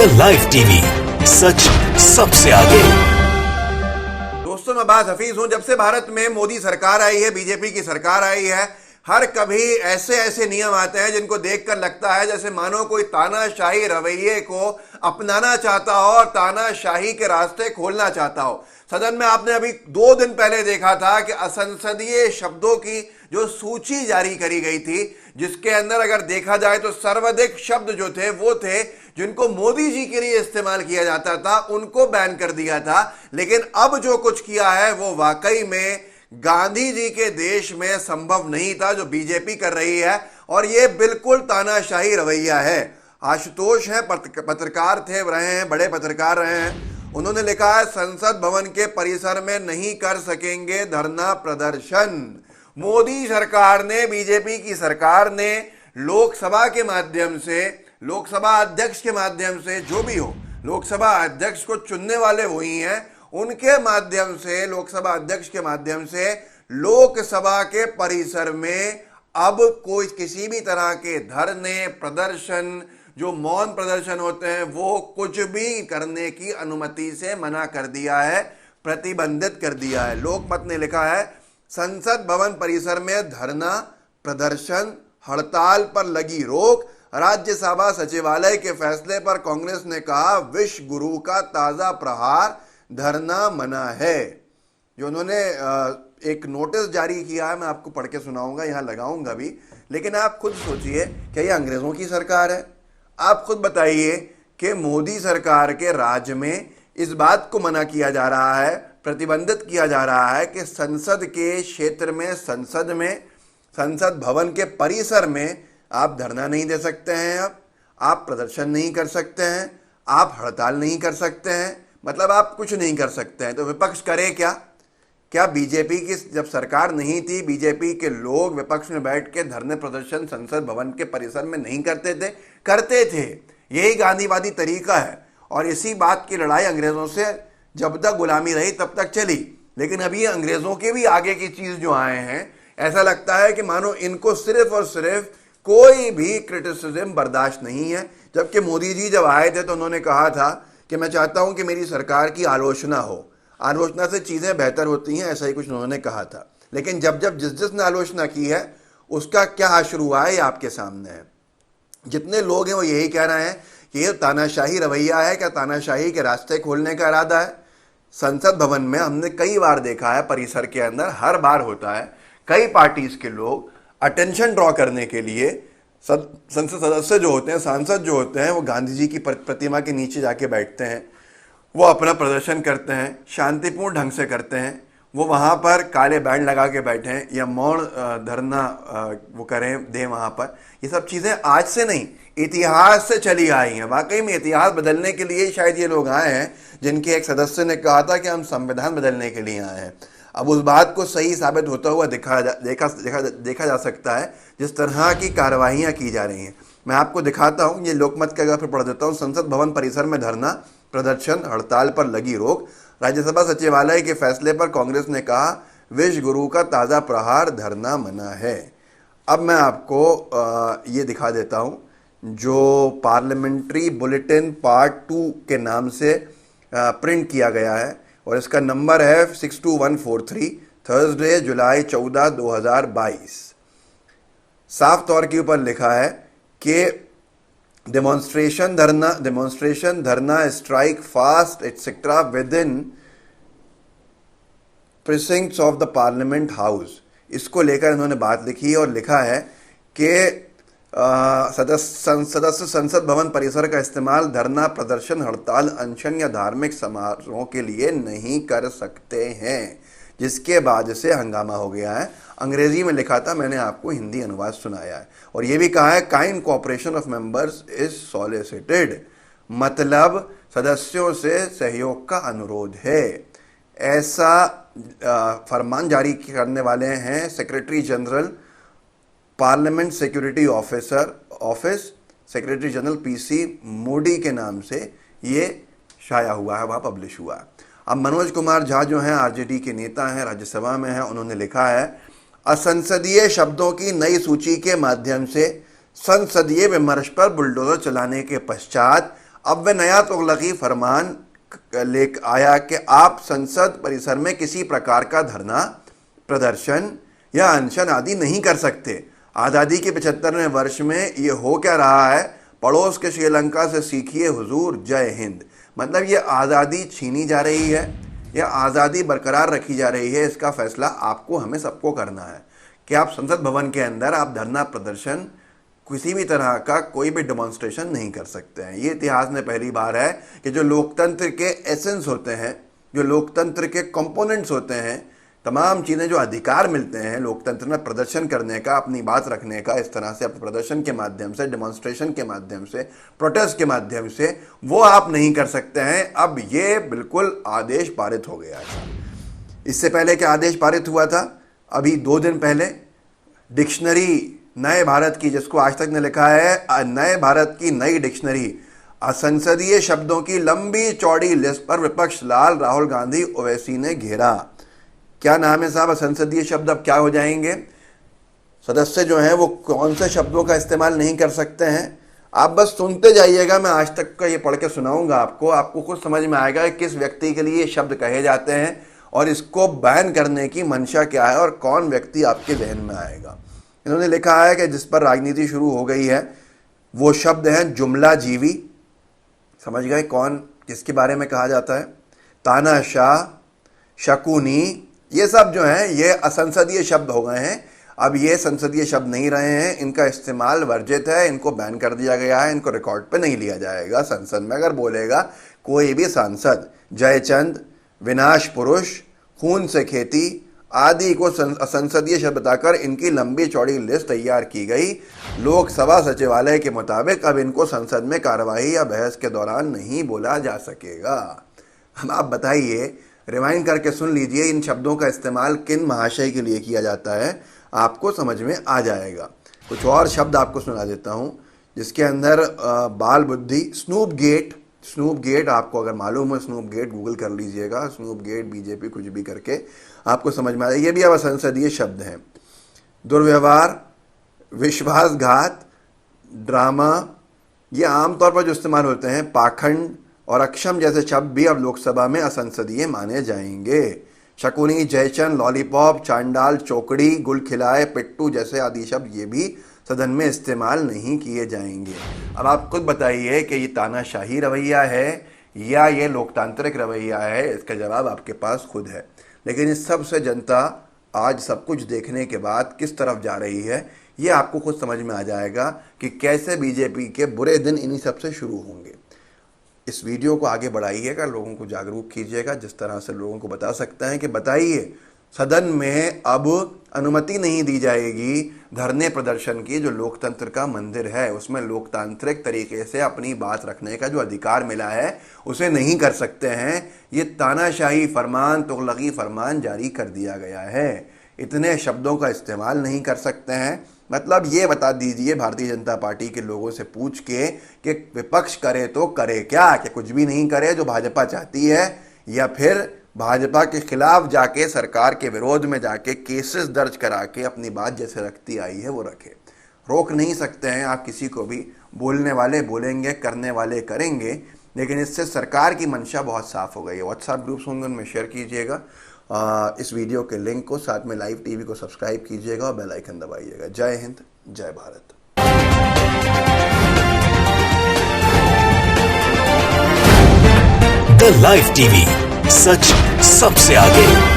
Live TV, सच सबसे आगे। दोस्तों, मैं बात हफीज हूं। जब से भारत में मोदी सरकार आई है, बीजेपी की सरकार आई है, हर कभी ऐसे ऐसे नियम आते हैं जिनको देखकर लगता है जैसे मानो कोई तानाशाही रवैये को अपनाना चाहता हो और तानाशाही के रास्ते खोलना चाहता हो। सदन में आपने अभी 2 दिन पहले देखा था कि असंसदीय शब्दों की जो सूची जारी करी गई थी, जिसके अंदर अगर देखा जाए तो सर्वाधिक शब्द जो थे वो थे जिनको मोदी जी के लिए इस्तेमाल किया जाता था, उनको बैन कर दिया था। लेकिन अब जो कुछ किया है वो वाकई में गांधी जी के देश में संभव नहीं था, जो बीजेपी कर रही है, और ये बिल्कुल तानाशाही रवैया है। आशुतोष हैं, पत्रकार थे, रहे हैं, बड़े पत्रकार रहे हैं। उन्होंने लिखा है, संसद भवन के परिसर में नहीं कर सकेंगे धरना प्रदर्शन। मोदी सरकार ने, बीजेपी की सरकार ने लोकसभा के माध्यम से, लोकसभा अध्यक्ष के माध्यम से, जो भी हो, लोकसभा अध्यक्ष को चुनने वाले वही हैं, उनके माध्यम से, लोकसभा अध्यक्ष के माध्यम से लोकसभा के परिसर में अब कोई किसी भी तरह के धरने, प्रदर्शन, जो मौन प्रदर्शन होते हैं, वो कुछ भी करने की अनुमति से मना कर दिया है, प्रतिबंधित कर दिया है। लोकमत ने लिखा है, संसद भवन परिसर में धरना, प्रदर्शन, हड़ताल पर लगी रोक। राज्यसभा सचिवालय के फैसले पर कांग्रेस ने कहा, विश्व गुरु का ताजा प्रहार, धरना मना है। जो उन्होंने एक नोटिस जारी किया है, मैं आपको पढ़ के सुनाऊंगा, यहां लगाऊंगा भी। लेकिन आप खुद सोचिए, क्या ये अंग्रेजों की सरकार है? आप खुद बताइए कि मोदी सरकार के राज्य में इस बात को मना किया जा रहा है, प्रतिबंधित किया जा रहा है कि संसद के क्षेत्र में, संसद भवन के परिसर में आप धरना नहीं दे सकते हैं, अब आप प्रदर्शन नहीं कर सकते हैं, आप हड़ताल नहीं कर सकते हैं, मतलब आप कुछ नहीं कर सकते हैं। तो विपक्ष करे क्या? क्या बीजेपी की जब सरकार नहीं थी, बीजेपी के लोग विपक्ष में बैठ के धरने प्रदर्शन संसद भवन के परिसर में नहीं करते थे? करते थे। यही गांधीवादी तरीका है, और इसी बात की लड़ाई अंग्रेजों से जब तक गुलामी रही तब तक चली। लेकिन अभी अंग्रेजों के भी आगे की चीज जो आए हैं, ऐसा लगता है कि मानो इनको सिर्फ और सिर्फ कोई भी क्रिटिसिज्म बर्दाश्त नहीं है। जबकि मोदी जी जब आए थे तो उन्होंने कहा था कि मैं चाहता हूं कि मेरी सरकार की आलोचना हो, आलोचना से चीजें बेहतर होती हैं, ऐसा ही कुछ उन्होंने कहा था। लेकिन जब जिसने आलोचना की है उसका क्या हाशिर हुआ है, ये आपके सामने है। जितने लोग हैं वो यही कह रहे हैं कि ये तानाशाही रवैया है। क्या तानाशाही के रास्ते खोलने का इरादा है? संसद भवन में हमने कई बार देखा है, परिसर के अंदर हर बार होता है, कई पार्टीज के लोग अटेंशन ड्रॉ करने के लिए संसद सदस्य जो होते हैं, सांसद जो होते हैं, वो गांधी जी की प्रतिमा के नीचे जाके बैठते हैं, वो अपना प्रदर्शन करते हैं, शांतिपूर्ण ढंग से करते हैं। वो वहाँ पर काले बैंड लगा के बैठें या मौन धरना वो करें, दें वहाँ पर। ये सब चीज़ें आज से नहीं, इतिहास से चली आई हैं। वाकई में इतिहास बदलने के लिए शायद ये लोग आए हैं, जिनके एक सदस्य ने कहा था कि हम संविधान बदलने के लिए आए हैं। अब उस बात को सही साबित होता हुआ देखा जा सकता है, जिस तरह की कार्रवाइयाँ की जा रही हैं। मैं आपको दिखाता हूँ, ये लोकमत का अगर फिर पढ़ देता हूँ। संसद भवन परिसर में धरना, प्रदर्शन, हड़ताल पर लगी रोक। राज्यसभा सचिवालय के फैसले पर कांग्रेस ने कहा, विश्व गुरु का ताज़ा प्रहार, धरना मना है। अब मैं आपको ये दिखा देता हूँ, जो पार्लियामेंट्री बुलेटिन पार्ट 2 के नाम से प्रिंट किया गया है, और इसका नंबर है 62143, थर्सडे जुलाई 14, 2022। साफ तौर के ऊपर लिखा है कि demonstration, dharna, strike, fast etcetera within precincts of the parliament house. इसको लेकर इन्होंने बात लिखी और लिखा है कि सदस्य संसद भवन परिसर का इस्तेमाल धरना, प्रदर्शन, हड़ताल, अनशन या धार्मिक समारोह के लिए नहीं कर सकते हैं, जिसके बाद से हंगामा हो गया है। अंग्रेजी में लिखा था, मैंने आपको हिंदी अनुवाद सुनाया है। और ये भी कहा है, kind cooperation of members is solicited, मतलब सदस्यों से सहयोग का अनुरोध है। ऐसा फरमान जारी करने वाले हैं secretary general parliament security office, secretary general PC मोडी के नाम से ये शाया हुआ है, वहाँ पब्लिश हुआ है। अब मनोज कुमार झा जो हैं, आरजेडी के नेता हैं, राज्यसभा में हैं, उन्होंने लिखा है, असंसदीय शब्दों की नई सूची के माध्यम से संसदीय विमर्श पर बुलडोजर चलाने के पश्चात अब वह नया तुगलकी फरमान लेकर आया कि आप संसद परिसर में किसी प्रकार का धरना, प्रदर्शन या अनशन आदि नहीं कर सकते। आज़ादी के 75वें वर्ष में ये हो क्या रहा है? पड़ोस के श्रीलंका से सीखिए हुजूर, जय हिंद। मतलब ये आज़ादी छीनी जा रही है या आज़ादी बरकरार रखी जा रही है, इसका फैसला आपको, हमें सबको करना है कि आप संसद भवन के अंदर आप धरना, प्रदर्शन, किसी भी तरह का कोई भी डेमोन्स्ट्रेशन नहीं कर सकते हैं। ये इतिहास में पहली बार है कि जो लोकतंत्र के एसेंस होते हैं, जो लोकतंत्र के कंपोनेंट्स होते हैं, तमाम चीज़ें, जो अधिकार मिलते हैं लोकतंत्र में प्रदर्शन करने का, अपनी बात रखने का, इस तरह से अपने प्रदर्शन के माध्यम से, डेमोन्स्ट्रेशन के माध्यम से, प्रोटेस्ट के माध्यम से, वो आप नहीं कर सकते हैं। अब ये बिल्कुल आदेश पारित हो गया है। इससे पहले क्या आदेश पारित हुआ था? अभी 2 दिन पहले डिक्शनरी नए भारत की, जिसको आज तक ने लिखा है नए भारत की नई डिक्शनरी, असंसदीय शब्दों की लंबी चौड़ी लिस्ट पर विपक्ष लाल, राहुल गांधी, ओवैसी ने घेरा। क्या नाम है साहब? असंसदीय शब्द अब क्या हो जाएंगे? सदस्य जो हैं वो कौन से शब्दों का इस्तेमाल नहीं कर सकते हैं? आप बस सुनते जाइएगा, मैं आज तक का ये पढ़ के सुनाऊंगा आपको खुद समझ में आएगा कि किस व्यक्ति के लिए ये शब्द कहे जाते हैं और इसको बैन करने की मंशा क्या है और कौन व्यक्ति आपके जहन में आएगा। इन्होंने लिखा है कि जिस पर राजनीति शुरू हो गई है वो शब्द है जुमला जीवी। समझ गए कौन, किसके बारे में कहा जाता है? तानाशाह, शकुनी, ये सब जो हैं ये असंसदीय शब्द हो गए हैं। अब ये संसदीय शब्द नहीं रहे हैं, इनका इस्तेमाल वर्जित है, इनको बैन कर दिया गया है, इनको रिकॉर्ड पे नहीं लिया जाएगा। संसद में अगर बोलेगा कोई भी सांसद जयचंद, विनाश पुरुष, खून से खेती आदि को संसदीय शब्द बताकर इनकी लंबी चौड़ी लिस्ट तैयार की गई। लोकसभा सचिवालय के मुताबिक अब इनको संसद में कार्यवाही या बहस के दौरान नहीं बोला जा सकेगा। हम आप बताइए, रिवाइंड करके सुन लीजिए इन शब्दों का इस्तेमाल किन महाशय के लिए किया जाता है, आपको समझ में आ जाएगा। कुछ और शब्द आपको सुना देता हूँ जिसके अंदर बाल बुद्धि, स्नूप गेट, स्नूप गेट आपको अगर मालूम है, स्नूप गेट गूगल कर लीजिएगा, स्नूप गेट बीजेपी कुछ भी करके आपको समझ में आ जाएगा। ये भी अब असंसदीय शब्द हैं। दुर्व्यवहार, विश्वासघात, ड्रामा, ये आमतौर पर जो इस्तेमाल होते हैं। पाखंड और अक्षम जैसे शब्द भी अब लोकसभा में असंसदीय माने जाएंगे। शकुनी, जयचंद, लॉलीपॉप, चांडाल, चौकड़ी, गुल खिलाए, पिट्टू जैसे आदि शब्द ये भी सदन में इस्तेमाल नहीं किए जाएंगे। अब आप खुद बताइए कि ये तानाशाही रवैया है या ये लोकतांत्रिक रवैया है? इसका जवाब आपके पास खुद है। लेकिन इस सब से जनता आज सब कुछ देखने के बाद किस तरफ जा रही है, ये आपको खुद समझ में आ जाएगा कि कैसे बीजेपी के बुरे दिन इन्हीं सब से शुरू होंगे। इस वीडियो को आगे बढ़ाइएगा, लोगों को जागरूक कीजिएगा, जिस तरह से लोगों को बता सकते हैं कि बताइए सदन में अब अनुमति नहीं दी जाएगी धरने प्रदर्शन की। जो लोकतंत्र का मंदिर है उसमें लोकतांत्रिक तरीके से अपनी बात रखने का जो अधिकार मिला है उसे नहीं कर सकते हैं। ये तानाशाही फरमान, तुगलकी फरमान जारी कर दिया गया है। इतने शब्दों का इस्तेमाल नहीं कर सकते हैं। मतलब ये बता दीजिए भारतीय जनता पार्टी के लोगों से पूछ के कि विपक्ष करे तो करे क्या, कि कुछ भी नहीं करे जो भाजपा चाहती है, या फिर भाजपा के खिलाफ जाके सरकार के विरोध में जाके केसेस दर्ज करा के अपनी बात जैसे रखती आई है वो रखे। रोक नहीं सकते हैं आप किसी को भी। बोलने वाले बोलेंगे, करने वाले करेंगे, लेकिन इससे सरकार की मंशा बहुत साफ हो गई है। व्हाट्सएप ग्रुप्स होंगे उनमें शेयर कीजिएगा इस वीडियो के लिंक को, साथ में लाइव टीवी को सब्सक्राइब कीजिएगा और बेल आइकन दबाइएगा। जय हिंद, जय भारत। द लाइव टीवी, सच सबसे आगे।